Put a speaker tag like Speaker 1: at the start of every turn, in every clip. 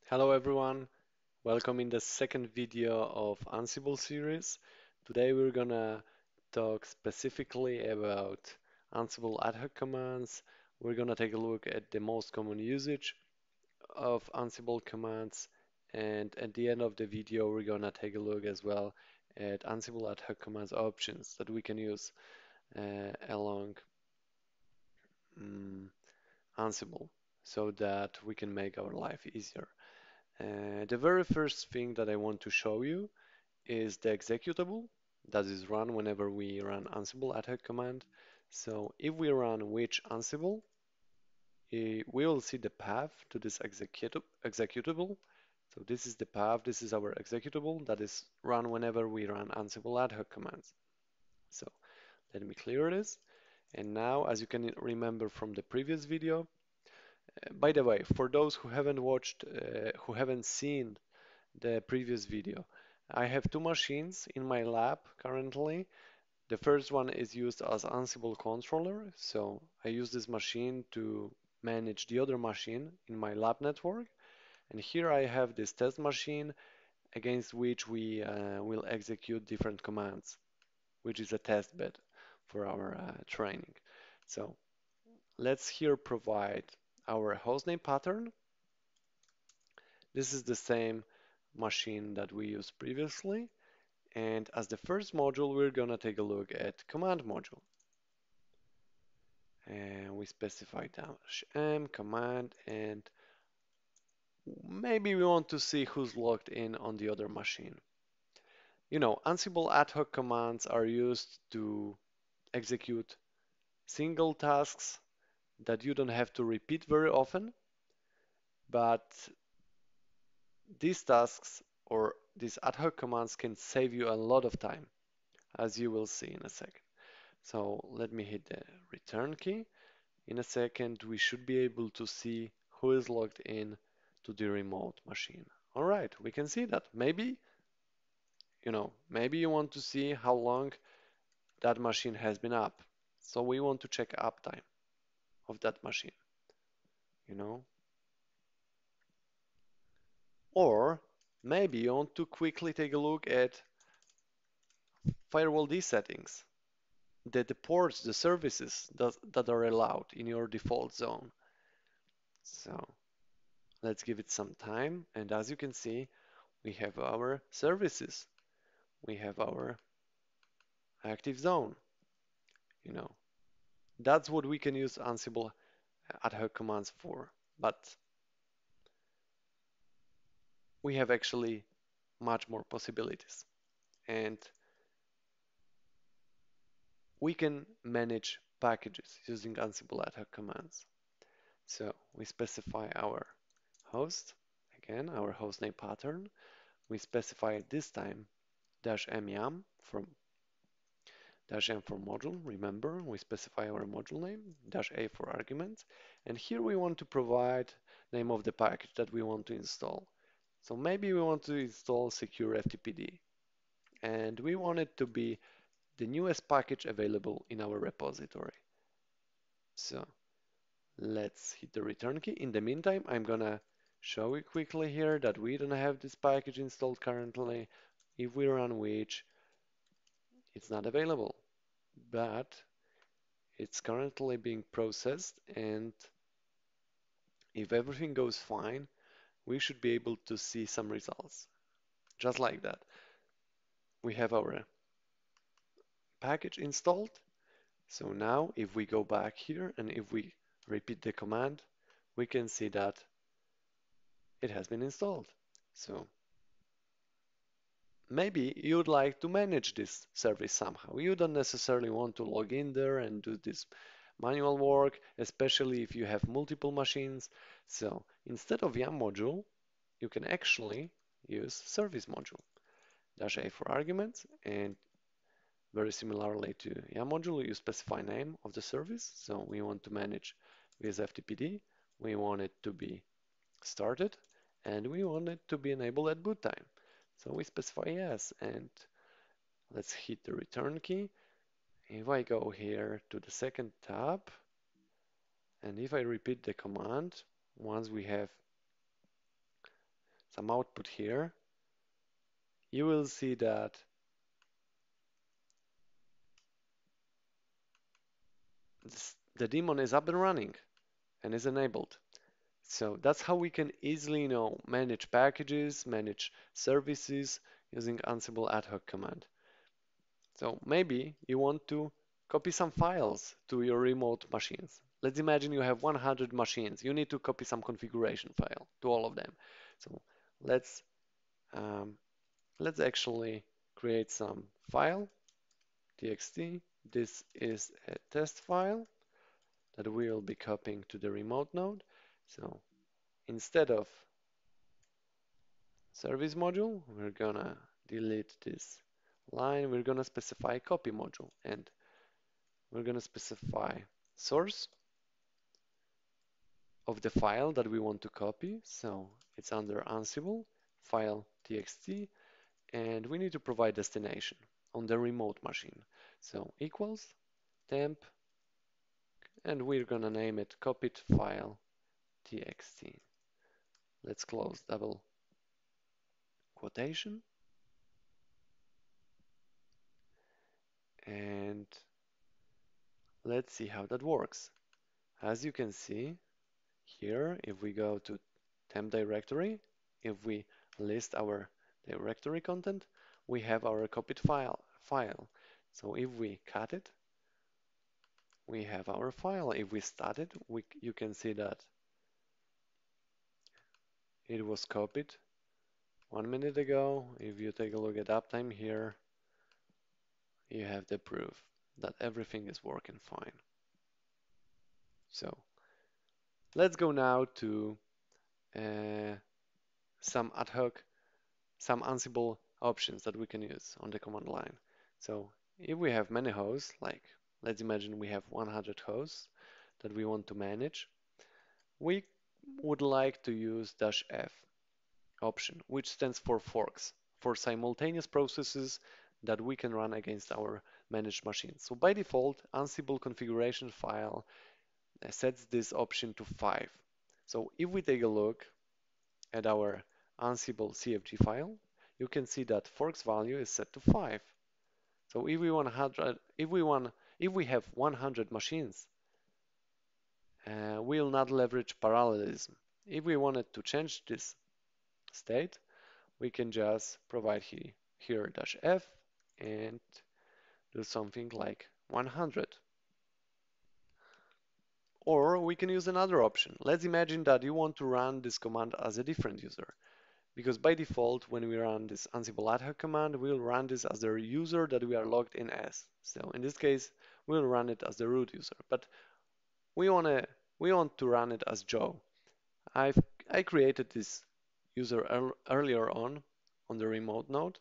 Speaker 1: Hello everyone, welcome in the second video of Ansible series. Today we're gonna talk specifically about Ansible ad hoc commands. We're gonna take a look at the most common usage of Ansible commands, and at the end of the video we're gonna take a look as well at Ansible ad hoc commands options that we can use along mm, Ansible so that we can make our life easier. The very first thing that I want to show you is the executable that is run whenever we run Ansible ad-hoc command. So if we run which Ansible, we will see the path to this executable. So this is the path, this is our executable that is run whenever we run Ansible ad-hoc commands. So let me clear this. And now, as you can remember from the previous video, by the way, for those who haven't watched, who haven't seen the previous video. I have two machines in my lab currently. The first one is used as Ansible controller, so I use this machine to manage the other machine in my lab network. And here I have this test machine against which we will execute different commands, which is a test bed for our training. So let's here provide our hostname pattern. This is the same machine that we used previously. And as the first module, we're gonna take a look at command module. And we specify -m command, and maybe we want to see who's logged in on the other machine. You know, Ansible ad hoc commands are used to execute single tasks that you don't have to repeat very often, but these tasks or these ad hoc commands can save you a lot of time, as you will see in a second. So let me hit the return key. In a second, we should be able to see who is logged in to the remote machine. All right, we can see that. Maybe you want to see how long that machine has been up. So we want to check uptime of that machine, you know? Or maybe you want to quickly take a look at firewall D settings, the ports, the services that are allowed in your default zone. So let's give it some time. And as you can see, we have our services. We have our active zone. You know, that's what we can use Ansible ad hoc commands for. But we have actually much more possibilities. And we can manage packages using Ansible ad hoc commands. So we specify our host, again, our hostname pattern. We specify this time -m from -m for module, remember, we specify our module name, -a for argument, and here we want to provide name of the package that we want to install. So maybe we want to install secure FTPD, and we want it to be the newest package available in our repository. So let's hit the return key. In the meantime, I'm gonna show you quickly here that we don't have this package installed currently. If we run which, it's not available, but it's currently being processed, and if everything goes fine, we should be able to see some results. Just like that. We have our package installed. So now if we go back here and if we repeat the command, we can see that it has been installed. So maybe you'd like to manage this service somehow. You don't necessarily want to log in there and do this manual work, especially if you have multiple machines. So instead of YAM module, you can actually use service module. -a for arguments, and very similarly to YAM module, you specify name of the service. So we want to manage with FTPD. We want it to be started, and we want it to be enabled at boot time. So we specify yes, and let's hit the return key. If I go here to the second tab, and if I repeat the command, once we have some output here, you will see that the daemon is up and running and is enabled. So that's how we can easily, manage packages, manage services using Ansible ad-hoc command. So maybe you want to copy some files to your remote machines. Let's imagine you have 100 machines. You need to copy some configuration file to all of them. So let's um, let's actually create some file txt. This is a test file that we will be copying to the remote node. So instead of service module, we're gonna delete this line. We're gonna specify copy module, and we're gonna specify source of the file that we want to copy. So it's under Ansible, file txt, and we need to provide destination on the remote machine. So equals temp, and we're gonna name it copied file txt. Let's close double quotation, and let's see how that works. As you can see here, if we go to temp directory, if we list our directory content, we have our copied file. So if we cut it, we have our file. If we start it, you can see that it was copied 1 minute ago. If you take a look at uptime here, you have the proof that everything is working fine. So let's go now to uh, some ad hoc, some Ansible options that we can use on the command line. So if we have many hosts, like let's imagine we have 100 hosts that we want to manage, we would like to use -f option, which stands for forks, for simultaneous processes that we can run against our managed machines. So by default, Ansible configuration file sets this option to 5. So if we take a look at our Ansible CFG file, you can see that forks value is set to 5. So if we have 100 machines, we'll not leverage parallelism. If we wanted to change this state, we can just provide here -f and do something like 100. Or we can use another option. Let's imagine that you want to run this command as a different user. Because by default, when we run this Ansible ad hoc command, we'll run this as the user that we are logged in as. So in this case, we'll run it as the root user. But we want to run it as Joe. I created this user earlier on the remote node.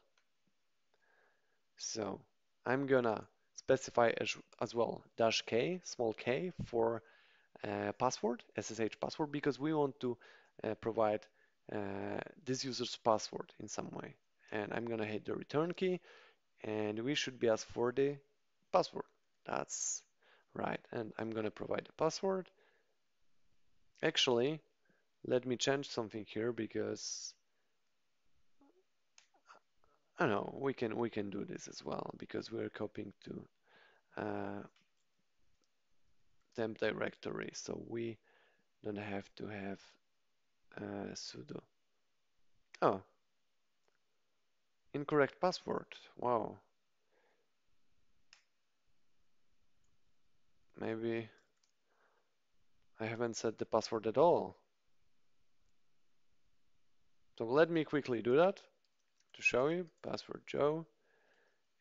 Speaker 1: So I'm gonna specify as well -k, small k, for password, SSH password, because we want to provide this user's password in some way. And I'm gonna hit the return key, and we should be asked for the password. That's right, and I'm gonna provide the password. Actually, let me change something here because I don't know we can do this as well because we're copying to temp directory, so we don't have to have sudo. Oh, incorrect password. Wow. Maybe I haven't set the password at all. So let me quickly do that to show you. Password Joe.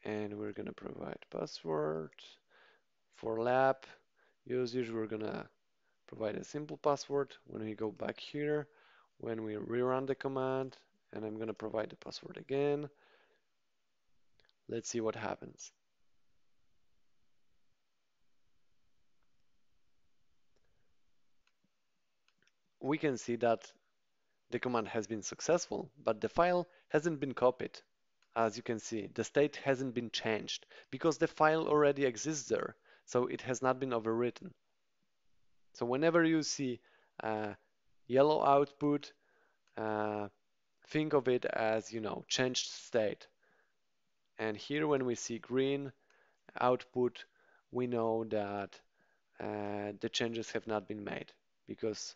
Speaker 1: And we're gonna provide password. For lab usage, we're gonna provide a simple password. When we go back here, when we rerun the command, and I'm gonna provide the password again. Let's see what happens. We can see that the command has been successful, but the file hasn't been copied. As you can see, the state hasn't been changed because the file already exists there, so it has not been overwritten. So whenever you see yellow output, think of it as, changed state. And here when we see green output, we know that the changes have not been made because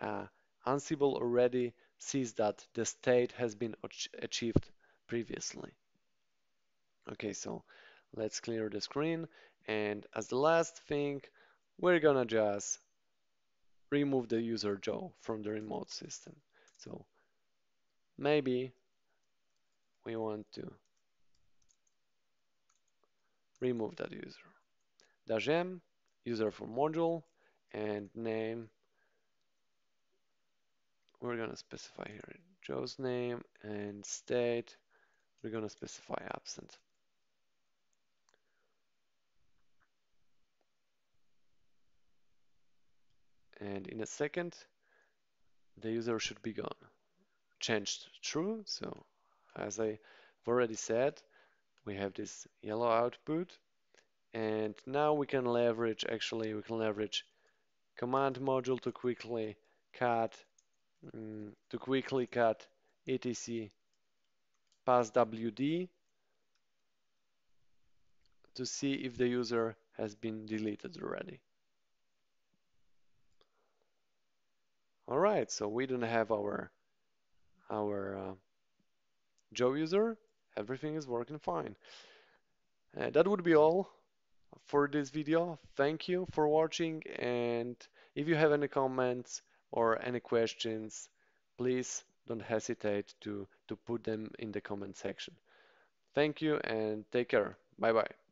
Speaker 1: uh, Ansible already sees that the state has been achieved previously. Okay, so let's clear the screen. And as the last thing, we're gonna just remove the user Joe from the remote system. So maybe we want to remove that user. Dash M, user for module, and name, we're gonna specify here Joe's name, and state, we're gonna specify absent. And in a second, the user should be gone. Changed true, so as I've already said, we have this yellow output, and now we can leverage command module cut to quickly cut etc pass wd to see if the user has been deleted already. All right, so we don't have our Joe user. Everything is working fine. That would be all for this video. Thank you for watching, and if you have any comments or any questions, please don't hesitate to put them in the comment section. Thank you and take care. Bye bye.